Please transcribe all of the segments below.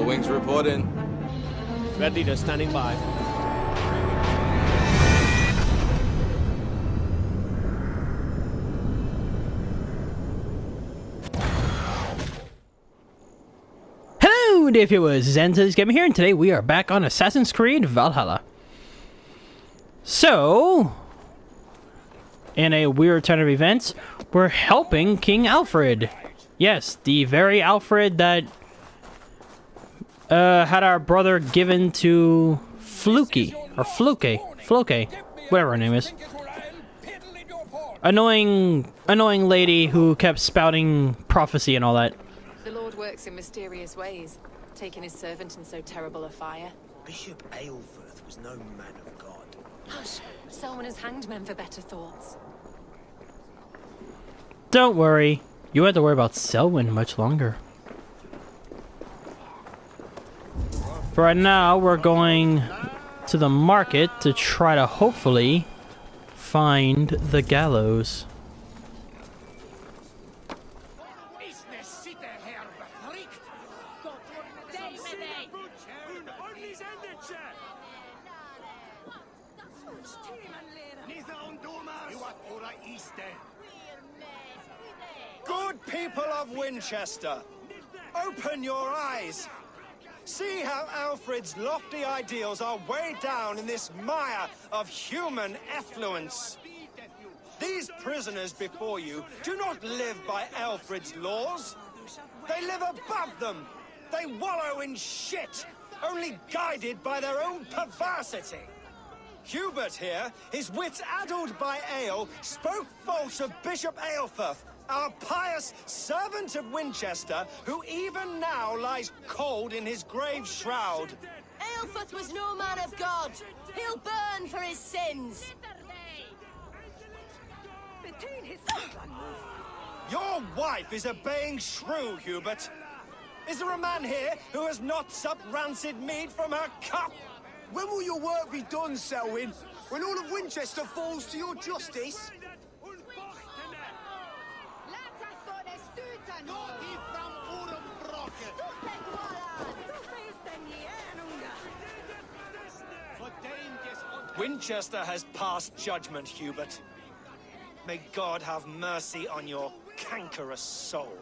wings reporting. Red leader standing by. Hello, dear viewers, Zen's Gaming here, and today we are back on Assassin's Creed Valhalla. So, in a weird turn of events, we're helping King Alfred. Yes, the very Alfred that had our brother given to Fluky, or Fluke, whatever her name is. Annoying lady who kept spouting prophecy and all that. The Lord works in mysterious ways, taking his servant in so terrible a fire. Bishop Aelfirth was no man of God. Hush! Selwyn has hanged men for better thoughts. Don't worry, you won't have to worry about Selwyn much longer. For right now, we're going to the market to try to hopefully find the gallows. Good people of Winchester, open your eyes. See how Alfred's lofty ideals are weighed down in this mire of human effluence. These prisoners before you do not live by Alfred's laws. They live above them. They wallow in shit, only guided by their own perversity. Hubert here, his wits addled by ale, spoke false of Bishop Aelfirth, our pious servant of Winchester, who even now lies cold in his grave shroud. Aelfirth was no man of God. He'll burn for his sins. Your wife is a baying shrew, Hubert. Is there a man here who has not supped rancid mead from her cup? When will your work be done, Selwyn? When all of Winchester falls to your justice? Winchester has passed judgment, Hubert. May God have mercy on your cankerous soul.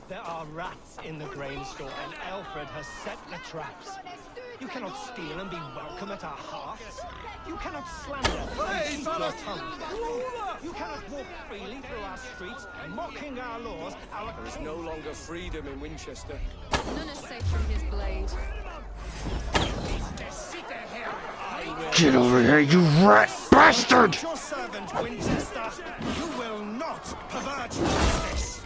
There are rats in the grain store, and Alfred has set the traps. You cannot steal and be welcome at our hearths. You cannot slander and keep your tongue. You cannot walk freely through our streets, mocking our laws. There is no longer freedom in Winchester. None is safe from his blade. Get over here, you rat bastard! Your servant, Winchester, you will not pervert justice.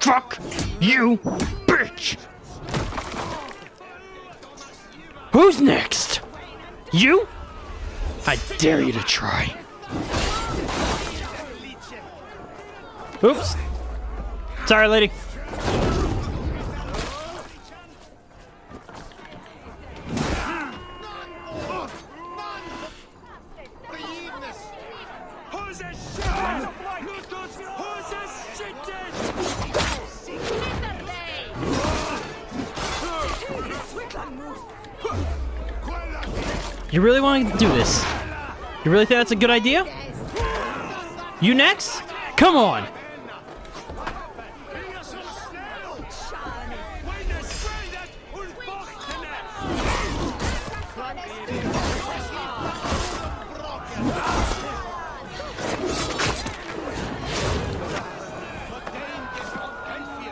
Fuck you, bitch! Who's next? You? I dare you to try. Oops. Sorry, lady. You really want to do this? You really think that's a good idea? You next? Come on!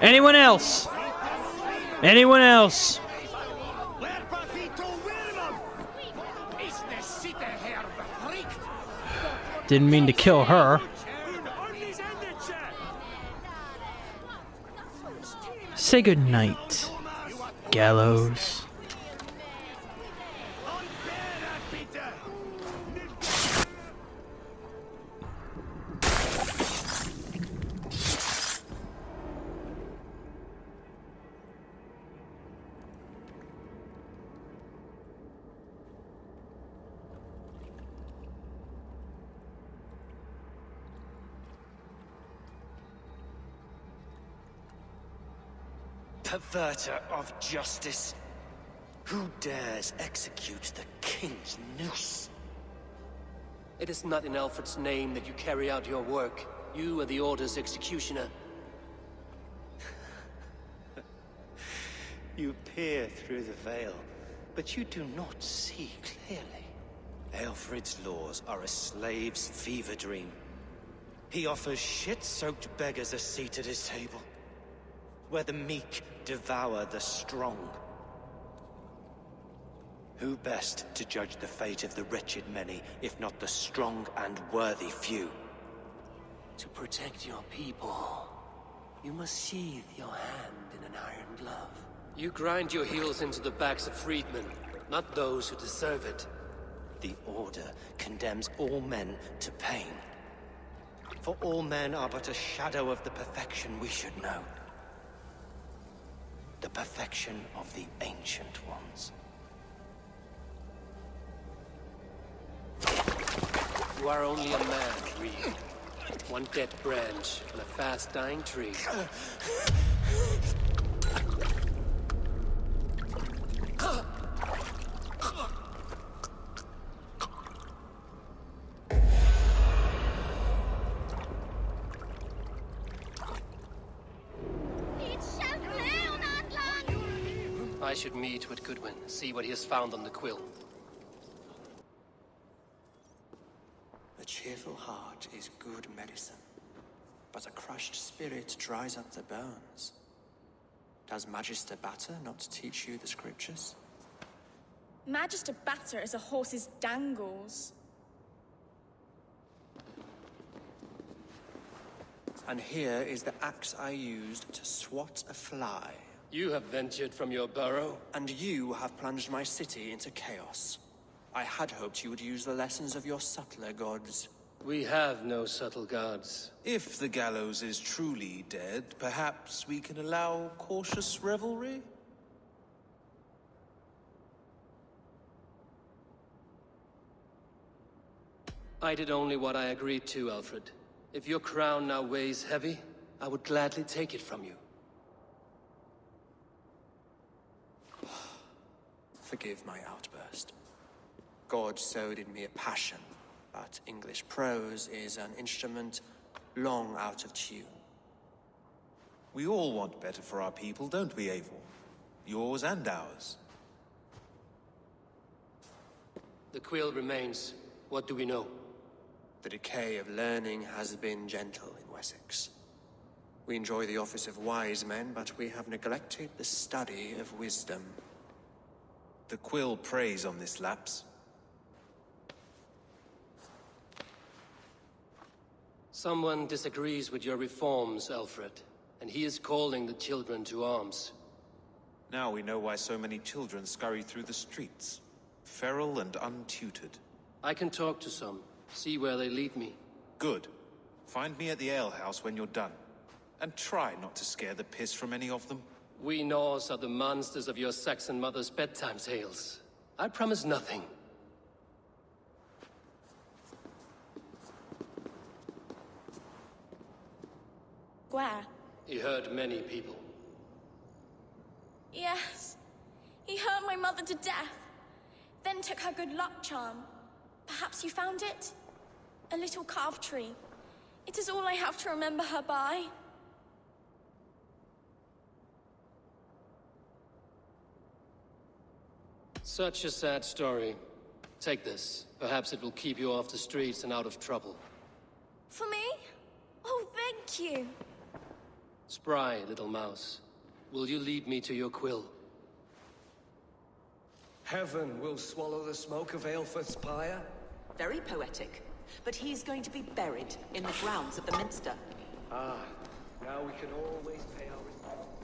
Anyone else? Anyone else? Didn't mean to kill her. Say good night, gallows. Perverter of justice. Who dares execute the king's noose? It is not in Alfred's name that you carry out your work. You are the Order's executioner. You peer through the veil, but you do not see clearly. Alfred's laws are a slave's fever dream. He offers shit-soaked beggars a seat at his table, where the meek devour the strong. Who best to judge the fate of the wretched many, if not the strong and worthy few? To protect your people, you must sheathe your hand in an iron glove. You grind your heels into the backs of freedmen, not those who deserve it. The Order condemns all men to pain. For all men are but a shadow of the perfection we should know. The perfection of the Ancient Ones. You are only a man, Reed. One dead branch on a fast-dying tree. I should meet with Goodwin, see what he has found on the quill. A cheerful heart is good medicine, but a crushed spirit dries up the bones. Does Magister Batter not teach you the scriptures? Magister Batter is a horse's dangles. And here is the axe I used to swat a fly. You have ventured from your burrow. And you have plunged my city into chaos. I had hoped you would use the lessons of your subtler gods. We have no subtle gods. If the gallows is truly dead, perhaps we can allow cautious revelry? I did only what I agreed to, Alfred. If your crown now weighs heavy, I would gladly take it from you. Forgive my outburst. God sowed in me a passion, but English prose is an instrument long out of tune. We all want better for our people, don't we, Eivor? Yours and ours. The quill remains. What do we know? The decay of learning has been gentle in Wessex. We enjoy the office of wise men, but we have neglected the study of wisdom. The quill preys on this lapse. Someone disagrees with your reforms, Alfred, and he is calling the children to arms. Now we know why so many children scurry through the streets, feral and untutored. I can talk to some, see where they lead me. Good. Find me at the alehouse when you're done. And try not to scare the piss from any of them. We Norse are the monsters of your Saxon mother's bedtime tales. I promise nothing. Where? He hurt many people. Yes. He hurt my mother to death. Then took her good luck charm. Perhaps you found it? A little carved tree. It is all I have to remember her by. Such a sad story. Take this. Perhaps it will keep you off the streets and out of trouble. For me? Oh, thank you. Spry, little mouse. Will you lead me to your quill? Heaven will swallow the smoke of Aelfred's pyre. Very poetic. But he's going to be buried in the grounds of the Minster. Ah, now we can always pay our respects.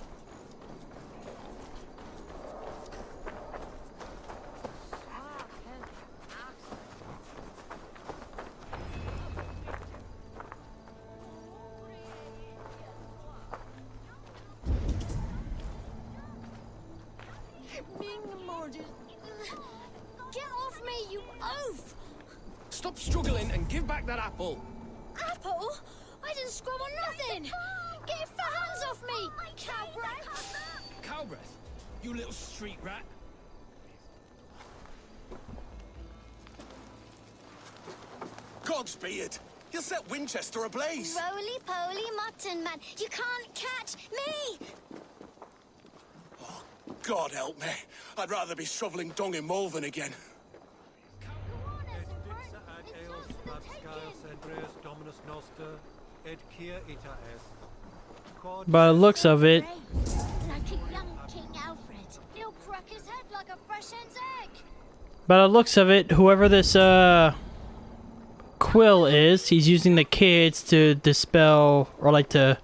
Get off me, you oaf! Stop struggling and give back that apple. Apple? I didn't scrum on nothing! Get your fat hands off me, cow breath! Cow breath? You little street rat. Godspeed! You'll set Winchester ablaze! Roly-poly mutton man, you can't catch me! Oh, God help me. I'd rather be shoveling dung in Malvern again. By the looks of it, Like a young King Alfred. He'll crack his head like a fresh hen's egg. by the looks of it, whoever this Quill is, he's using the kids to dispel or like to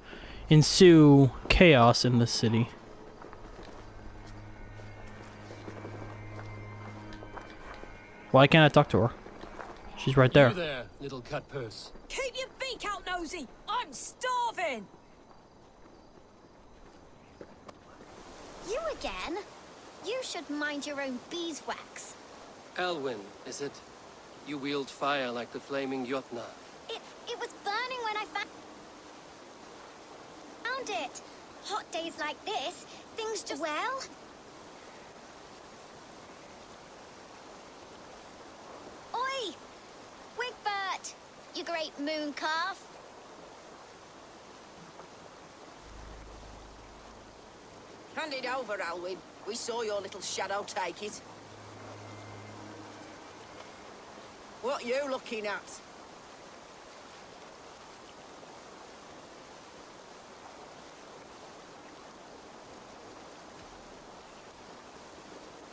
ensue chaos in the city. Why can't I talk to her? She's right there. You there, little cut purse. Keep your beak out, Nosy! I'm starving! You again? You should mind your own beeswax. Elwyn, is it? You wield fire like the flaming Jotna. It was burning when I found it. Hot days like this, things just... Well? Oi! Wigbert! You great moon calf! Hand it over, Alwyn. We saw your little shadow take it. What you looking at?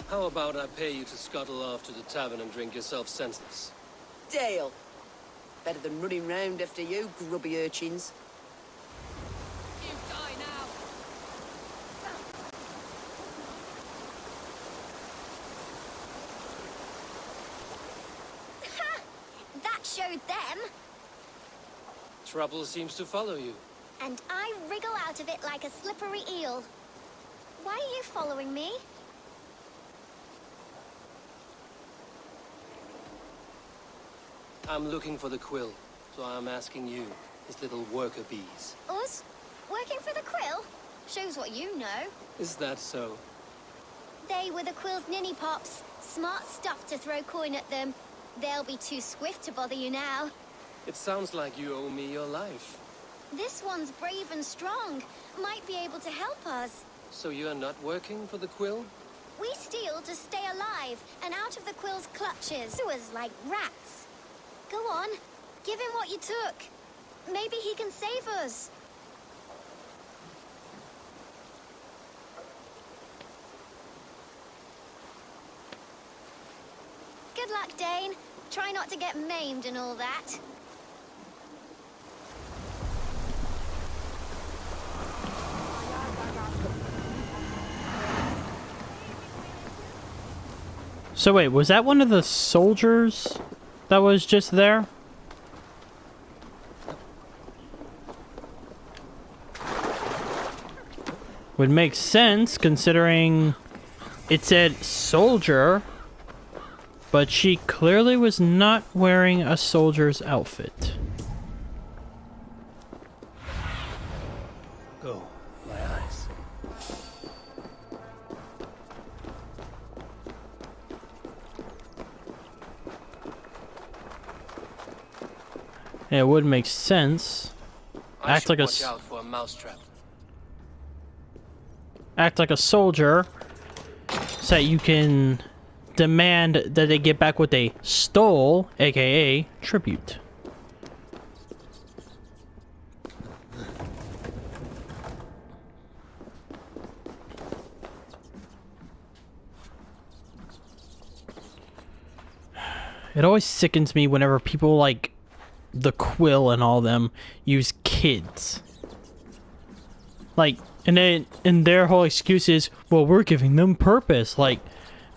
How about I pay you to scuttle off to the tavern and drink yourself senseless? Deal. Better than running round after you, grubby urchins. You die now! That showed them, Trouble seems to follow you. and I wriggle out of it like a slippery eel. Why are you following me? I'm looking for the quill, so I'm asking you, his little worker bees. Us? Working for the Quill? Shows what you know. Is that so? They were the Quill's ninny pops. Smart stuff to throw coin at them. They'll be too swift to bother you now. It sounds like you owe me your life. This one's brave and strong. Might be able to help us. So you're not working for the quill? We steal to stay alive and out of the Quill's clutches. Doers like rats. Go on, give him what you took. Maybe he can save us. Good luck, Dane. Try not to get maimed and all that. So wait, was that one of the soldiers that was just there? Would make sense considering it said soldier, but she clearly was not wearing a soldier's outfit. Go, my eyes. Yeah, it would make sense. I Act should like a watch out for a mousetrap. act like a soldier so that you can demand that they get back what they stole, aka tribute. It always sickens me whenever people like the Quill and all them use kids. Like, and their whole excuse is, well, we're giving them purpose. Like,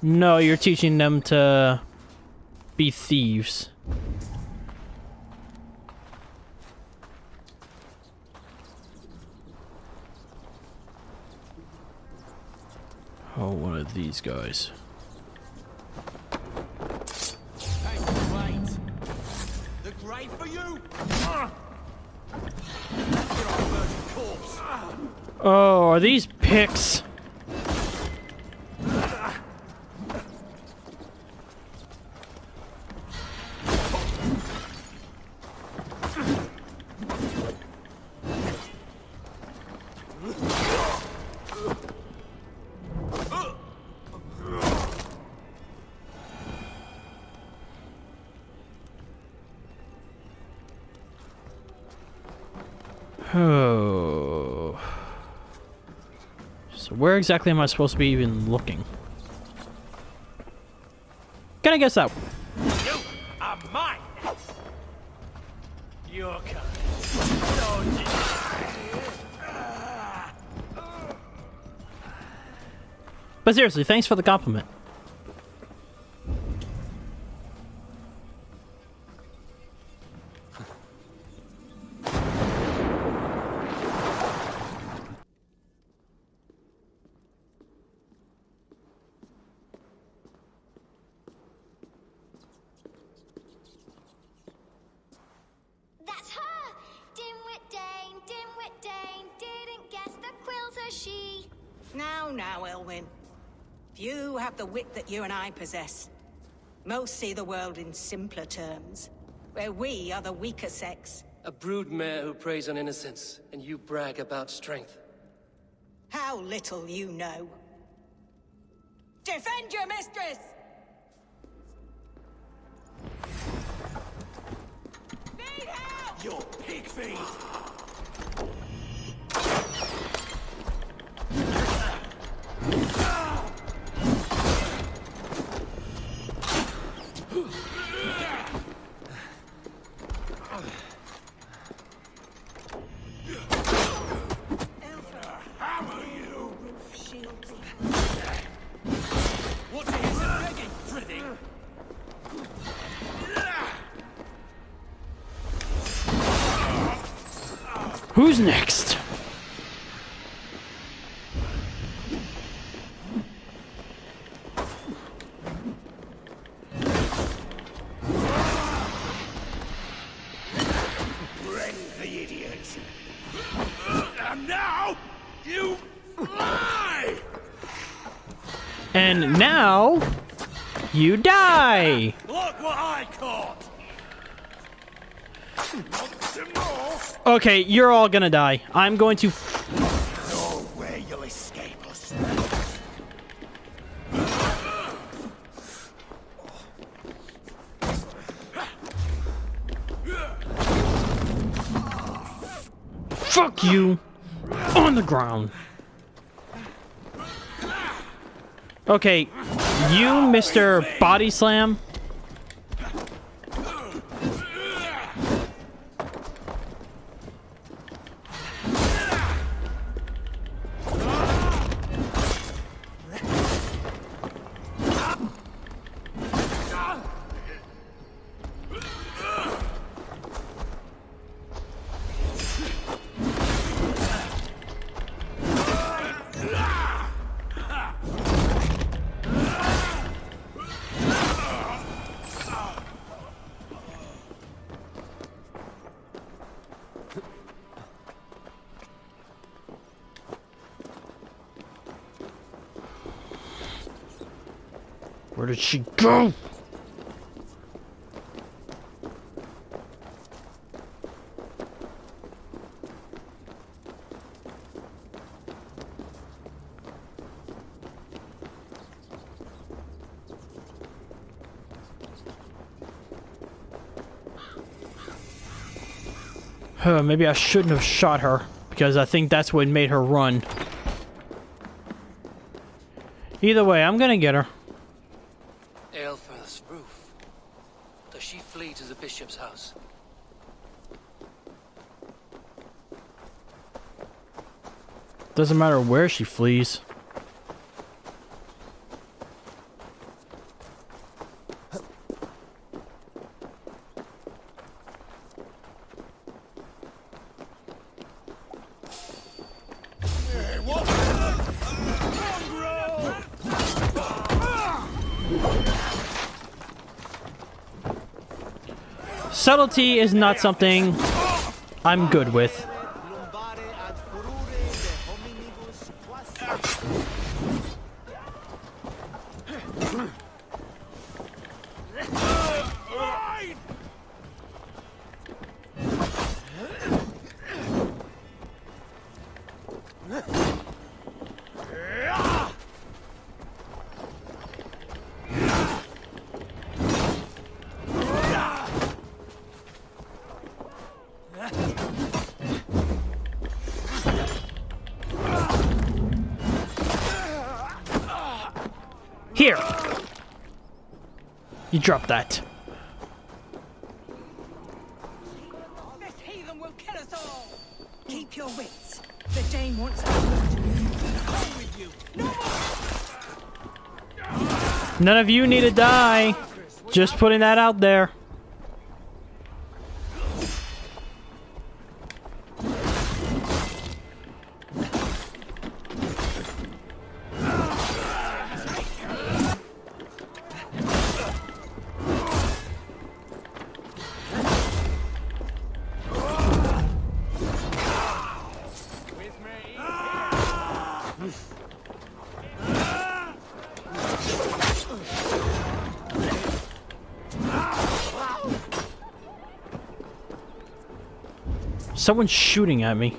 no, you're teaching them to be thieves. Oh, one of these guys. The grave for you! Oh, are these picks? Oh. So where exactly am I supposed to be even looking? Can I guess that? You are mine! Your kind. But seriously, thanks for the compliment. That's her! Dimwit Dane, didn't guess the quill's a she. Now, Elwyn. Few have the wit that you and I possess. Most see the world in simpler terms, where we are the weaker sex. A broodmare who preys on innocence, and you brag about strength. How little you know. Defend your mistress! Need help! Your pig feed! What is it begging, Freddy? Who's next? Bring the idiots. And now, you lie! And now, you die! Look what I caught! Want some more? Okay, you're all gonna die. I'm going to... No way you'll escape us. Fuck you! On the ground. Okay, you, Mr. Body Slam. Where did she go? Maybe I shouldn't have shot her, because I think that's what made her run. Either way, I'm gonna get her. Aelfirth's roof. Does she flee to the bishop's house? Doesn't matter where she flees. What? Mongrel! Subtlety is not something I'm good with. Here! You drop that. This heathen will kill us all! Keep your wits. The Dane wants our blood. Home with you! No more! None of you need to die. Just putting that out there. Someone's shooting at me.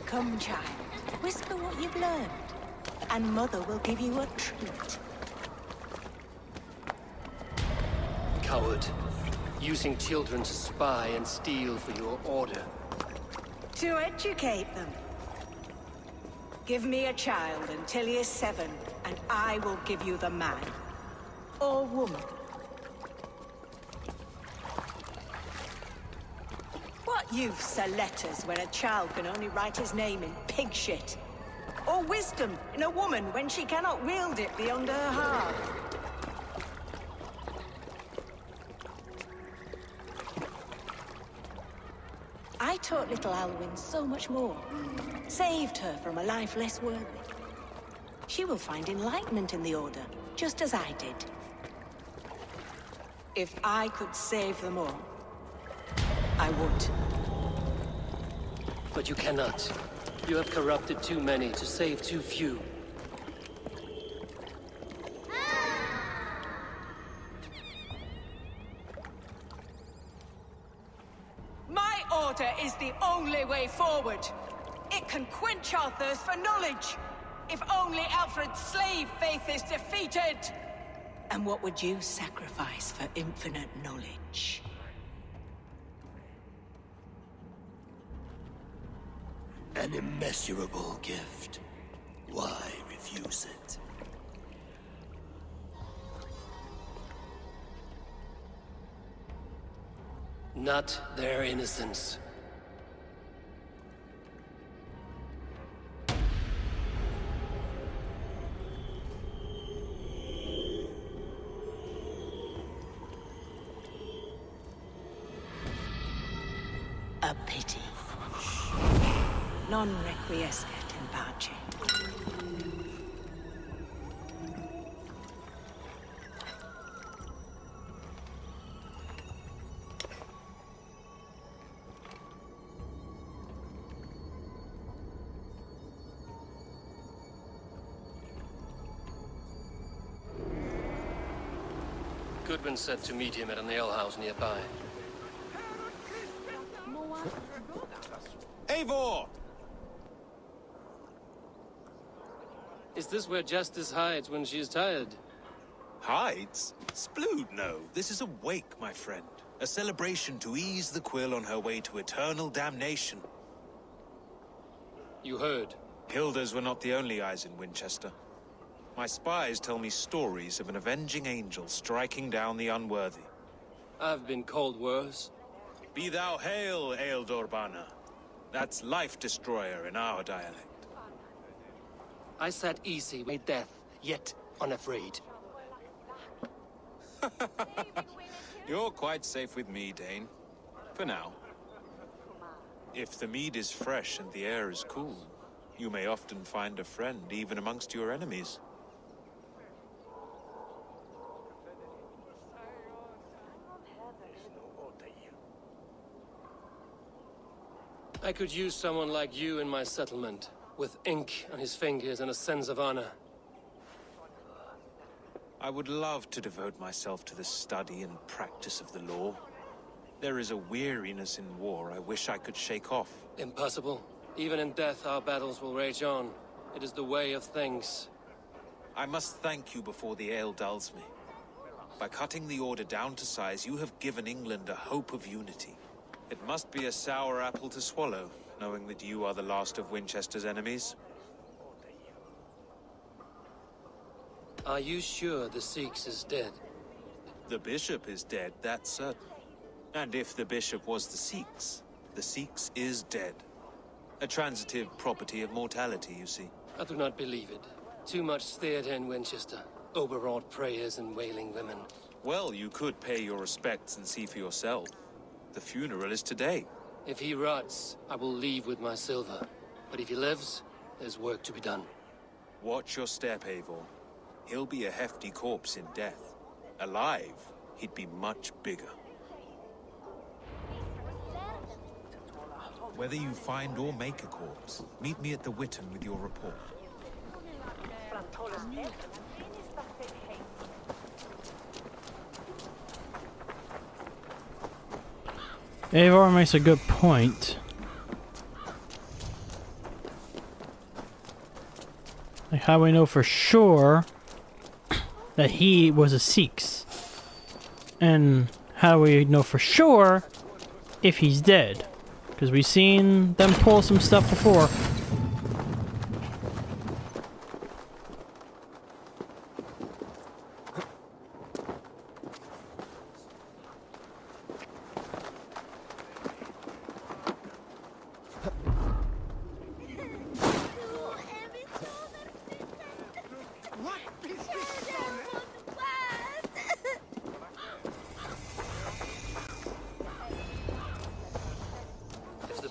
Come, child. Whisper what you've learned, and Mother will give you a treat. Coward. Using children to spy and steal for your order. To educate them. Give me a child until he is 7, and I will give you the man. Or woman. What use are letters when a child can only write his name in pig shit? Or wisdom in a woman when she cannot wield it beyond her heart? I taught little Alwyn so much more. Saved her from a life less worthy. She will find enlightenment in the Order, just as I did. If I could save them all, I would. But you cannot. You have corrupted too many to save too few. My order is the only way forward. It can quench our thirst for knowledge. If only Alfred's slave faith is defeated. And what would you sacrifice for infinite knowledge? An immeasurable gift. Why refuse it? Not their innocence. A pity. Non requiescat in pace. Goodwin said to meet him at an alehouse nearby. Eivor! Is this where Justice hides when she is tired? Hides? Splood, no. This is a wake, my friend. A celebration to ease the Quill on her way to eternal damnation. You heard. Hilda's were not the only eyes in Winchester. My spies tell me stories of an avenging angel striking down the unworthy. I've been called worse. Be thou hail, Ealdor Bana. That's Life Destroyer in our dialect. I sat easy with death, yet unafraid. You're quite safe with me, Dane. For now. If the mead is fresh and the air is cool, you may often find a friend even amongst your enemies. I could use someone like you in my settlement, with ink on his fingers and a sense of honor. I would love to devote myself to the study and practice of the law. There is a weariness in war I wish I could shake off. Impossible. Even in death, our battles will rage on. It is the way of things. I must thank you before the ale dulls me. By cutting the order down to size, you have given England a hope of unity. It must be a sour apple to swallow, knowing that you are the last of Winchester's enemies. Are you sure the Sikhs is dead? The bishop is dead, that's certain. And if the bishop was the Sikhs is dead. A transitive property of mortality, you see. I do not believe it. Too much theatre in Winchester. Overwrought prayers and wailing women. Well, you could pay your respects and see for yourself. The funeral is today. If he rots, I will leave with my silver. But if he lives, there's work to be done. Watch your step, Eivor. He'll be a hefty corpse in death. Alive, he'd be much bigger. Whether you find or make a corpse, meet me at the Witten with your report. Eivor makes a good point. Like, how do we know for sure that he was a Sikh? And how do we know for sure if he's dead? Because we've seen them pull some stuff before.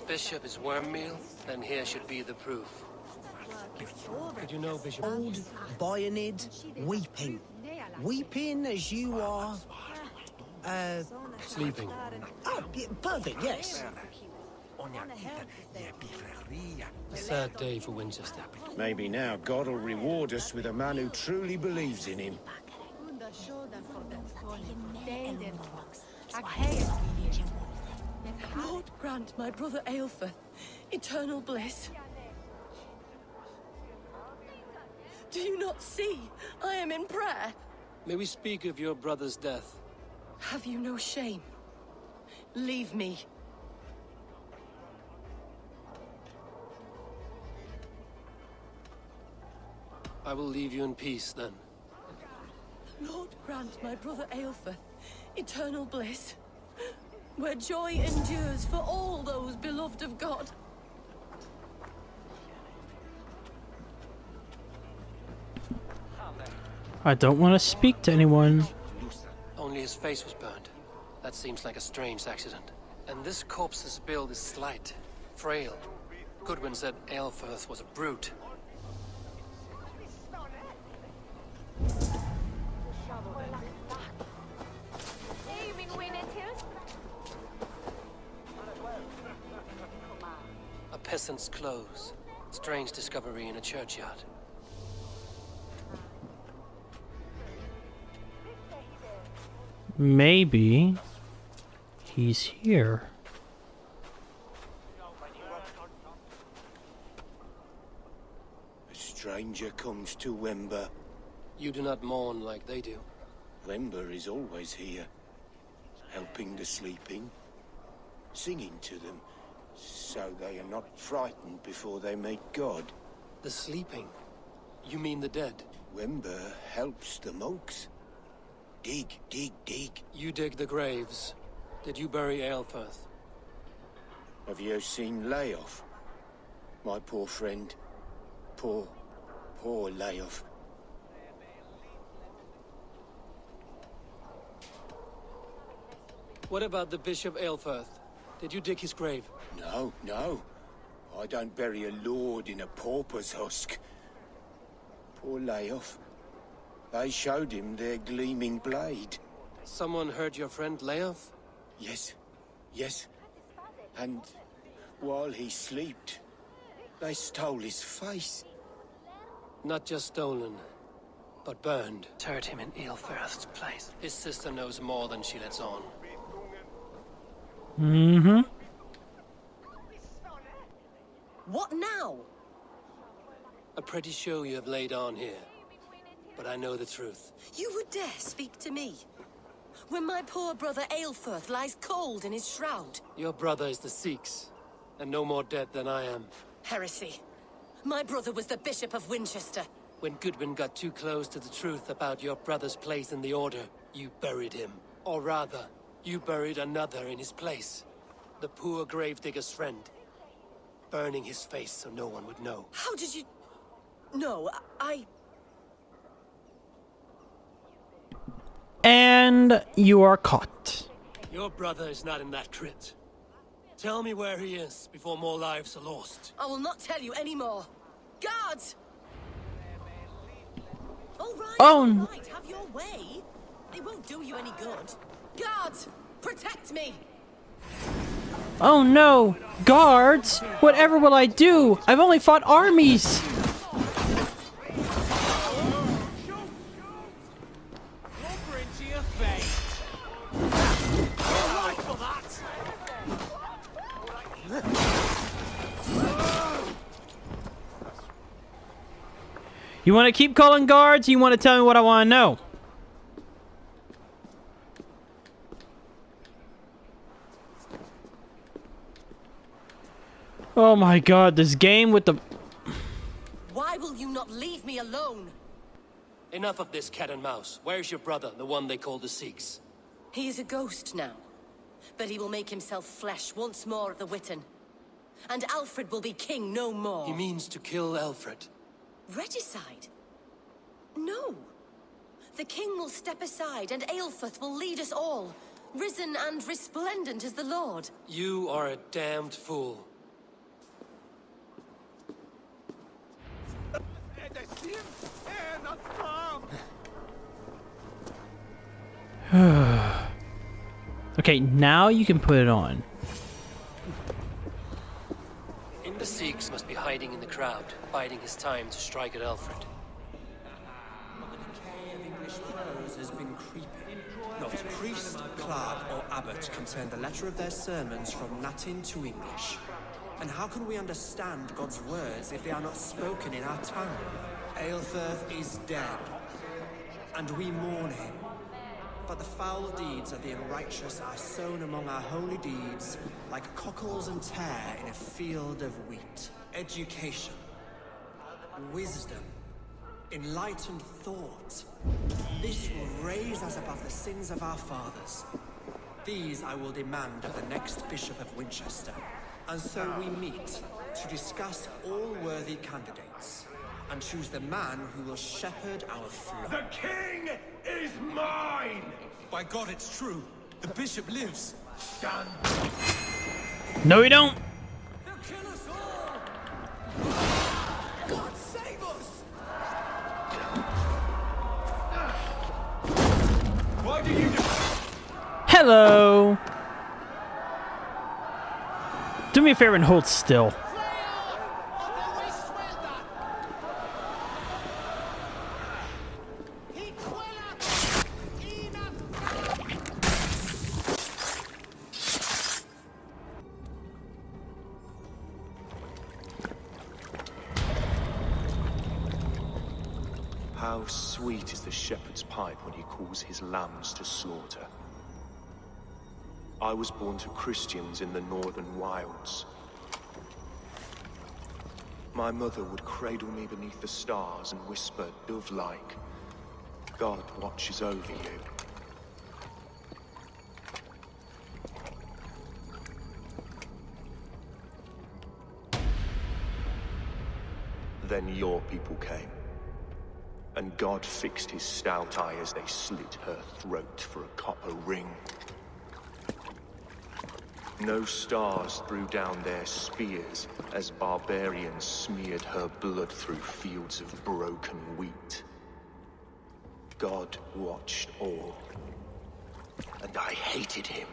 Bishop is worm meal, then here should be the proof. Did you know, Bishop? Old, Bionid, weeping. Weeping as you are... Sleeping. Oh, yeah, perfect, yes. A sad day for Winchester. Maybe now God will reward us with a man who truly believes in him. Lord grant my brother Aelfir eternal bliss. Do you not see? I am in prayer. May we speak of your brother's death? Have you no shame? Leave me. I will leave you in peace, then. Lord grant my brother Aelfir eternal bliss, where joy endures for all those beloved of God. I don't want to speak to anyone. Only his face was burned. That seems like a strange accident. And this corpse's build is slight, frail. Goodwin said Aelfirth was a brute. A peasant's clothes. Strange discovery in a churchyard. Maybe he's here. A stranger comes to Wember. You do not mourn like they do. Wember is always here, helping the sleeping, singing to them, so they are not frightened before they meet God. The sleeping? You mean the dead? Wember helps the monks. Dig, dig, dig. You dig the graves. Did you bury Aelfirth? Have you seen Layoff? My poor friend. Poor, Poor Leof. What about the Bishop Aelfirth? Did you dig his grave? No, no. I don't bury a lord in a pauper's husk. Poor Leof. They showed him their gleaming blade. Someone hurt your friend Leof? Yes, yes. And while he slept, they stole his face. Not just stolen, but burned. Turret him in Aelfirth's place. His sister knows more than she lets on. Mm-hmm. What now? A pretty show you have laid on here. But I know the truth. You would dare speak to me? When my poor brother Aelfirth lies cold in his shroud. Your brother is the Sikhs, and no more dead than I am. Heresy. My brother was the Bishop of Winchester. When Goodwin got too close to the truth about your brother's place in the Order, you buried him. Or rather, you buried another in his place. The poor gravedigger's friend. Burning his face so no one would know. How did you... No, And you are caught. Your brother is not in that crypt. Tell me where he is before more lives are lost. I will not tell you anymore. Guards! All right, have your way. It won't do you any good. Guards, protect me! Oh no! Guards! Whatever will I do? I've only fought armies! You want to keep calling guards? Or you want to tell me what I want to know? Oh my god, this game with the... Why will you not leave me alone? Enough of this cat and mouse. Where's your brother, the one they call the Sikhs? He is a ghost now. But he will make himself flesh once more at the Witten. And Alfred will be king no more. He means to kill Alfred. Regicide? No. The king will step aside and Aelfirth will lead us all. Risen and resplendent as the Lord. You are a damned fool. Okay, now you can put it on. The Sikhs must be hiding in the crowd, biding his time to strike at Alfred. The decay of English prose has been creeping. Not priest, clerk, or abbot can turn the letter of their sermons from Latin to English. And how can we understand God's words if they are not spoken in our tongue? Aelfirth is dead, and we mourn him. But the foul deeds of the unrighteous are sown among our holy deeds, like cockles and tare in a field of wheat. Education, wisdom, enlightened thought. This will raise us above the sins of our fathers. These I will demand of the next Bishop of Winchester. And so we meet to discuss all worthy candidates and choose the man who will shepherd our flock. The king is mine! By God, it's true. The bishop lives. Done. No, you don't. They'll kill us all! God save us! Why do you do... Hello. Do me a favor and hold still. How sweet is the shepherd's pipe when he calls his lambs to slaughter. I was born to Christians in the northern wilds. My mother would cradle me beneath the stars and whisper, dove-like, God watches over you. Then your people came. and God fixed his stout eye as they slit her throat for a copper ring. No stars threw down their spears as barbarians smeared her blood through fields of broken wheat. God watched all, and I hated him.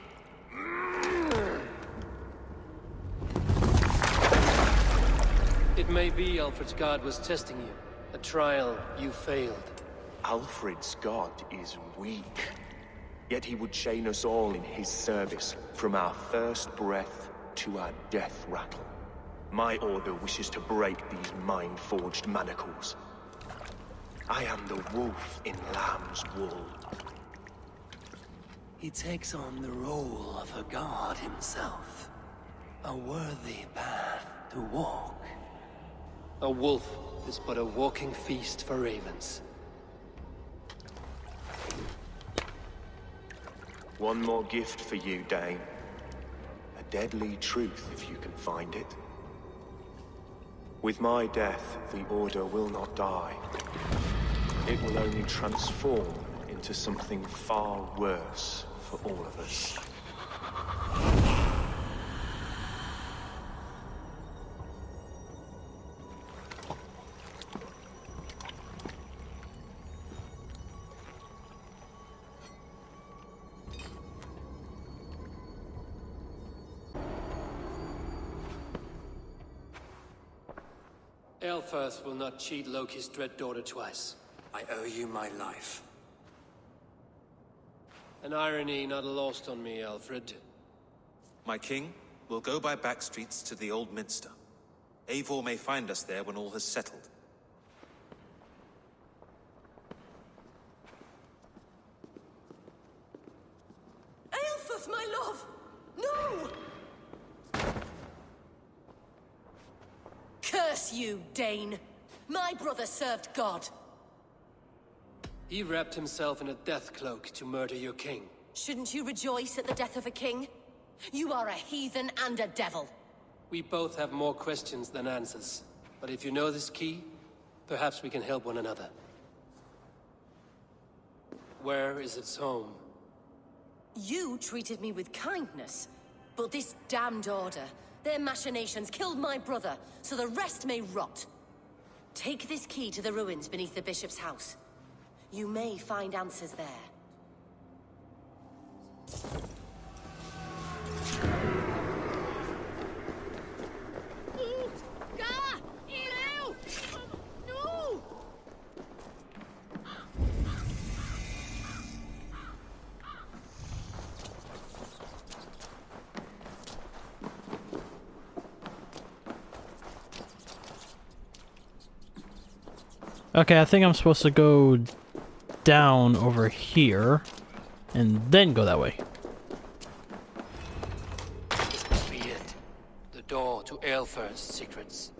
It may be Alfred's god was testing you. A trial you failed. Alfred's god is weak. Yet he would chain us all in his service, from our first breath to our death rattle. My order wishes to break these mind-forged manacles. I am the wolf in lamb's wool. He takes on the role of a god himself. A worthy path to walk. A wolf is but a walking feast for ravens. One more gift for you, Dane. A deadly truth, if you can find it. With my death, the Order will not die. It will only transform into something far worse for all of us. Aelfirth will not cheat Loki's dread daughter twice. I owe you my life. An irony not lost on me, Alfred. My king, we'll go by back streets to the Old Minster. Eivor may find us there when all has settled. Aelfirth, my love! No! Curse you, Dane! My brother served God. He wrapped himself in a death cloak to murder your king. Shouldn't you rejoice at the death of a king? You are a heathen and a devil. We both have more questions than answers. But if you know this key, perhaps we can help one another. Where is its home? You treated me with kindness, but this damned order, their machinations killed my brother, so the rest may rot. Take this key to the ruins beneath the bishop's house. You may find answers there. Okay, I think I'm supposed to go down over here and then go that way. This must be it. The door to Aelfirth's secrets.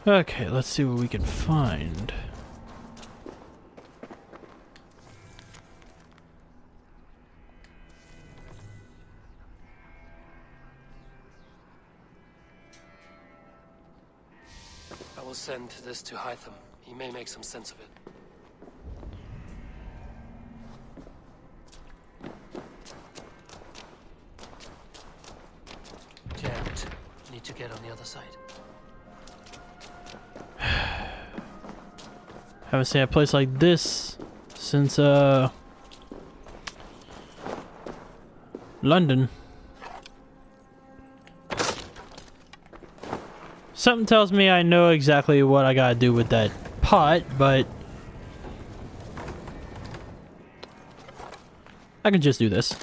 Okay, let's see what we can find. I will send this to Hytham. He may make some sense of it. Jammed. Need to get on the other side. Haven't seen a place like this since London. Something tells me I know exactly what I gotta do with that pot, but I can just do this.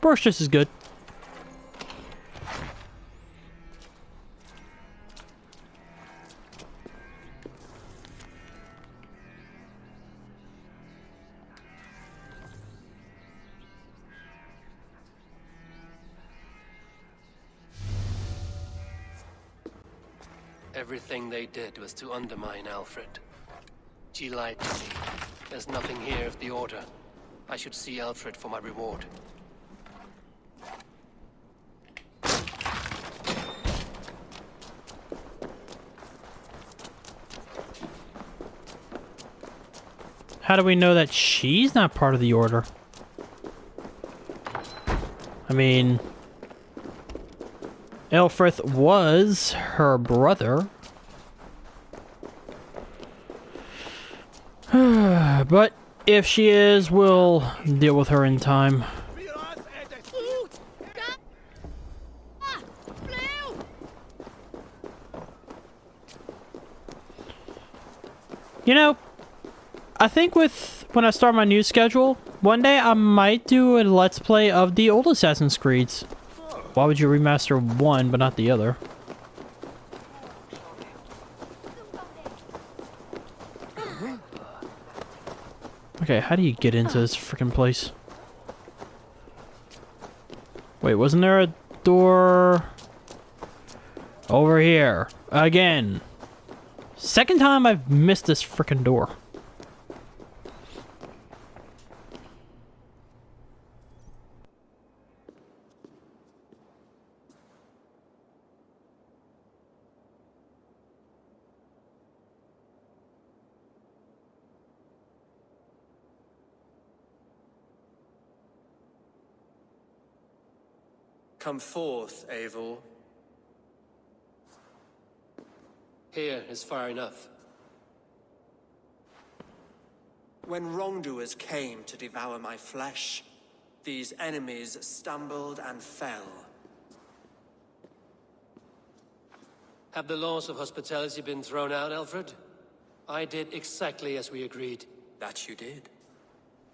Works just as good. Everything they did was to undermine Alfred. She lied to me. There's nothing here of the Order. I should see Alfred for my reward. how do we know that she's not part of the Order? I mean, Aelfrith was her brother. But if she is, we'll deal with her in time. You know, I think when I start my new schedule, one day I might do a Let's Play of the old Assassin's Creeds. Why would you remaster one but not the other? Okay, how do you get into this freaking place? Wait, wasn't there a door over here? Again. Second time I've missed this freaking door. Come forth, Eivor. Here is far enough. When wrongdoers came to devour my flesh, these enemies stumbled and fell. Have the laws of hospitality been thrown out, Alfred? I did exactly as we agreed. That you did.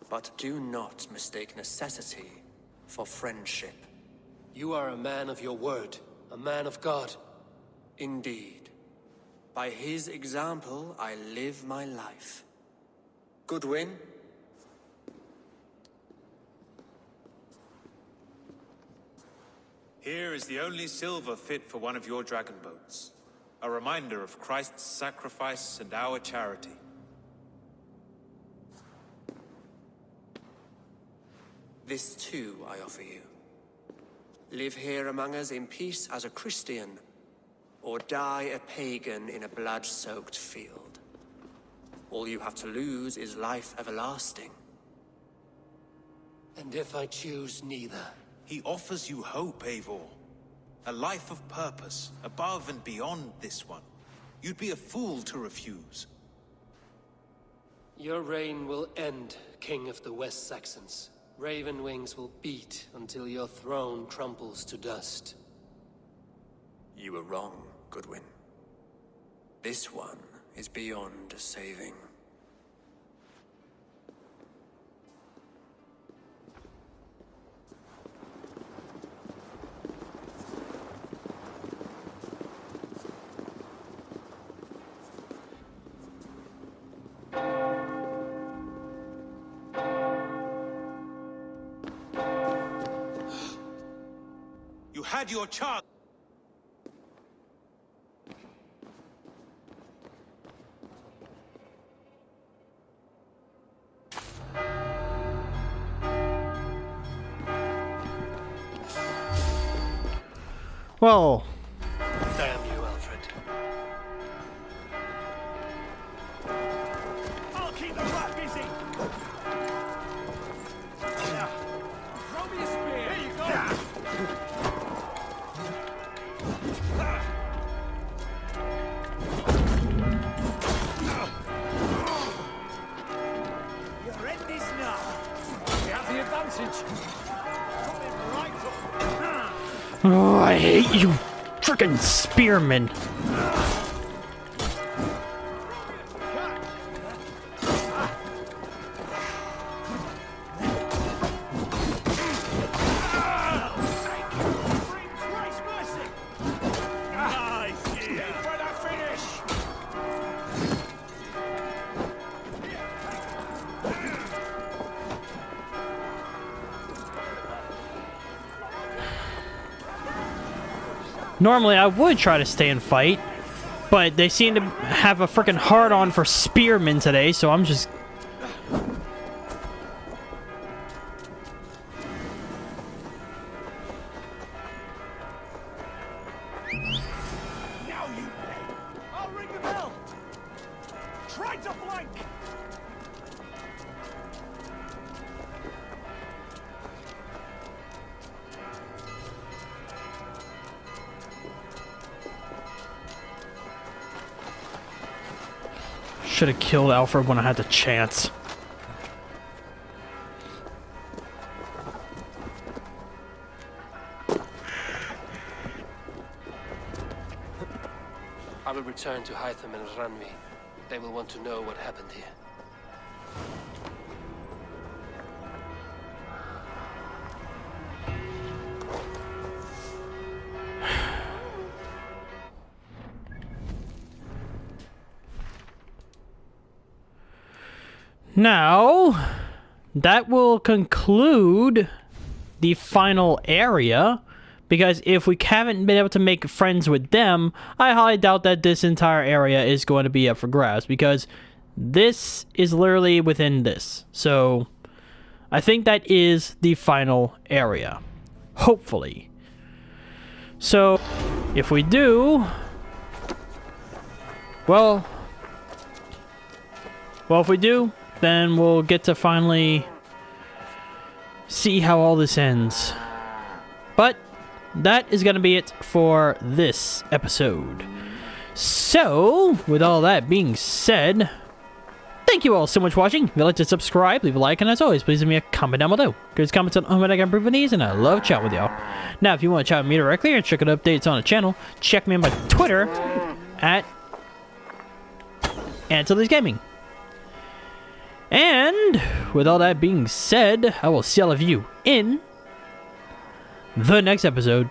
But do not mistake necessity for friendship. You are a man of your word, a man of God. Indeed. By his example, I live my life. Goodwin? Here is the only silver fit for one of your dragon boats. A reminder of Christ's sacrifice and our charity. This too I offer you. Live here among us in peace as a Christian, or die a pagan in a blood-soaked field. All you have to lose is life everlasting. And if I choose neither? He offers you hope, Eivor. A life of purpose, above and beyond this one. You'd be a fool to refuse. Your reign will end, King of the West Saxons. Raven wings will beat until your throne crumbles to dust. You were wrong, Goodwin. This one is beyond saving. You had your chance. Well, damn you, Alfred. I'll keep the rat busy. Yeah. Throw me a spear. Here you go. You're in this now. We have the advantage. oh, I hate you, frickin' spearmen. Normally, I would try to stay and fight, but they seem to have a freaking hard-on for spearmen today, so I'm just... Now you play. I'll ring the bell. Try to flank. Should have killed Alfred when I had the chance. I will return to Hytham and Ranvi. They will want to know what happened here. Now, that will conclude the final area, because if we haven't been able to make friends with them, I highly doubt that this entire area is going to be up for grabs, because this is literally within this. So, I think that is the final area. Hopefully. So, if we do... Well, if we do, then we'll get to finally see how all this ends. But that is going to be it for this episode. So, with all that being said, thank you all so much for watching. If you'd like to subscribe, leave a like, and as always, please leave me a comment down below. Because comments on what I can improve on these, and I love chatting with y'all. Now, if you want to chat with me directly or check out updates on the channel, check me on my Twitter at Antilles Gaming. And with all that being said, I will see all of you in the next episode.